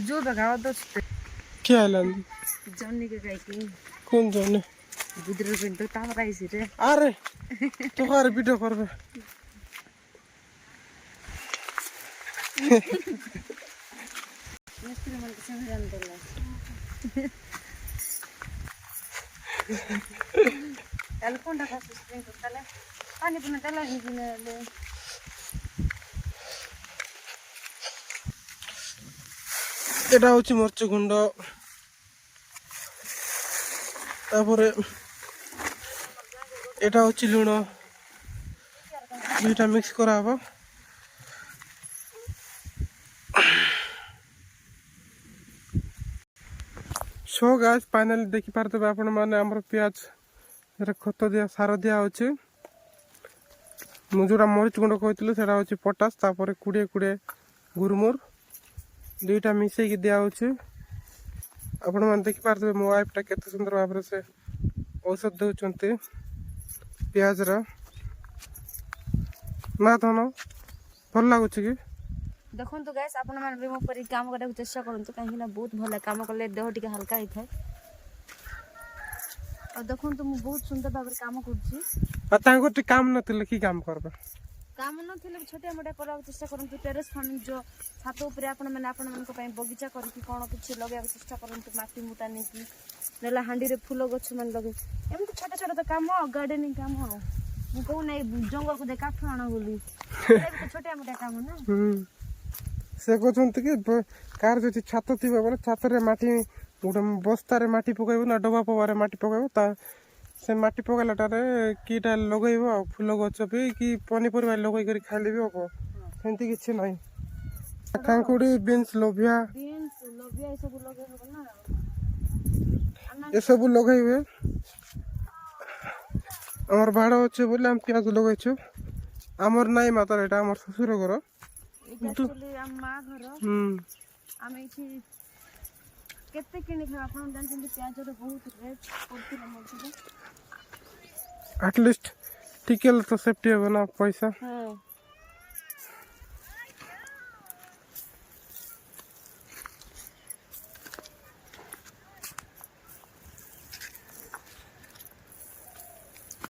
जो भगावा तो क्या लान जन्नी के गाई की कौन जाने बुद्र पिन तो ताम राइस रे अरे तो कार वीडियो करबे मिस्त्री मन के संग जान देला एलफोन ढका स्प्रिंग तो तले पानी पुना तला नि ले এটা হচ্ছে মরচ গুন্ড তারপরে এটা হচ্ছে লুণ দুইটা মিক্স করা হবো সো গাইস ফাইনালি দেখি পারতবে আপন মানে আমার পেঁয়াজ এর খত দিয়া সার দিয়া হচ্ছে মু যেটা মরিচ গুঁড়ো কইছিল সেটা হচ্ছে পটাশ তারপরে কুড়িয়ে কুড়িয়ে গুরমুর দুইটা মিশাইকি দিয়া হচ্ছে আপন মানে দেখি পারতবে মো ওয়াইফটা কেতে সুন্দর ভাবে সে ଔଷଧ ଦେଉଛନ୍ତି ପିଆଜର ନା ଧନ ଭଲ ଲାଗୁଛି କି ଦେଖନ୍ତୁ ଗାଇସ୍ ଆପଣ ମାନେ ବି ମୋ ପରି କାମ କରିବାକୁ ଚେଷ୍ଟା କରନ୍ତୁ କାହିଁକି ନା ବହୁତ ଭଲ କାମ କଲେ ଦେହ ଟିକେ ହାଲକା ହେଇଥାଏ ଆଉ ଦେଖନ୍ତୁ ମୁଁ ବହୁତ ସୁନ୍ଦର ଭାବରେ କାମ କରୁଛି ଆଉ ତାଙ୍କର ଟିକେ କାମ ନଥିଲେ କି କାମ କରବେ କାମ ନଥିଲେ ବି ଛୋଟିଆ ମୋଟିଆ କରିବାକୁ ଚେଷ୍ଟା କରନ୍ତୁ ଟେରେସ୍ ଫାର୍ମିଂ ଯୋଉ ଛାତ ଉପରେ ଆପଣମାନଙ୍କ ପାଇଁ ବଗିଚା କରିକି କ'ଣ କିଛି ଲଗେଇବାକୁ ଚେଷ୍ଟା କରନ୍ତୁ ମାଟି ମୁଟା ନେଇକି ନହେଲେ ହାଣ୍ଡିରେ ଫୁଲ ଗଛ ମାନେ ଲଗେଇ ଏମିତି ଛୋଟ ଛୋଟ ତ କାମ ଆଉ ଗାର୍ଡେନିଂ କାମ ଆଉ ମୁଁ କହୁନି ଜଙ୍ଗଲକୁ ଯାଇ କାଠ ଆଣ ବୋଲି ଛୋଟିଆ ମୋଟିଆ କାମ ନା ସେ କହୁଛନ୍ତି କି କାହାର ଯଦି ଛାତ ଥିବ ବୋଲେ ଛାତରେ ମାଟି ଗୋଟେ ବସ୍ତାରେ ମାଟି ପକାଇବ ନା ଡବା ପବାରେ ମାଟି ପକାଇବ ତା ସେ ମାଟି ପକାଇଲାଟାରେ କିଟା ଲଗେଇବ ଆଉ ଫୁଲ ଗଛ ବି କି ପନିପରିବା ଲଗେଇକରି ଖାଇଲେ ବି ହବ ସେମିତି କିଛି ନାହିଁ କାଙ୍କୁଡି ବିନ୍ସ ଲୋଭିଆ ଏସବୁ ଲଗେଇ ହବ ନା ଏସବୁ ଲଗେଇବେ ଆମର ବାଡ଼ ଅଛି ବୋଲି ଆମେ ପିଆଜ ଲଗେଇଛୁ ଆମର ନାଇଁ ମାତାର ଏଇଟା ଆମର ଶ୍ୱଶୁର ଘର ଆମ ମା ଘର ଆମେ ଏଠି କେତେ କିଣିବୁ ଆପଣ ଜାଣିଛନ୍ତି ପିଆଜର ବହୁତ ରେଟ୍ ପଡୁଥିଲା ମଝିରେ ଆଟଲିଷ୍ଟ ଟିକେ ତ ସେଫ୍ଟି ହେବ ନା ପଇସା ହଁ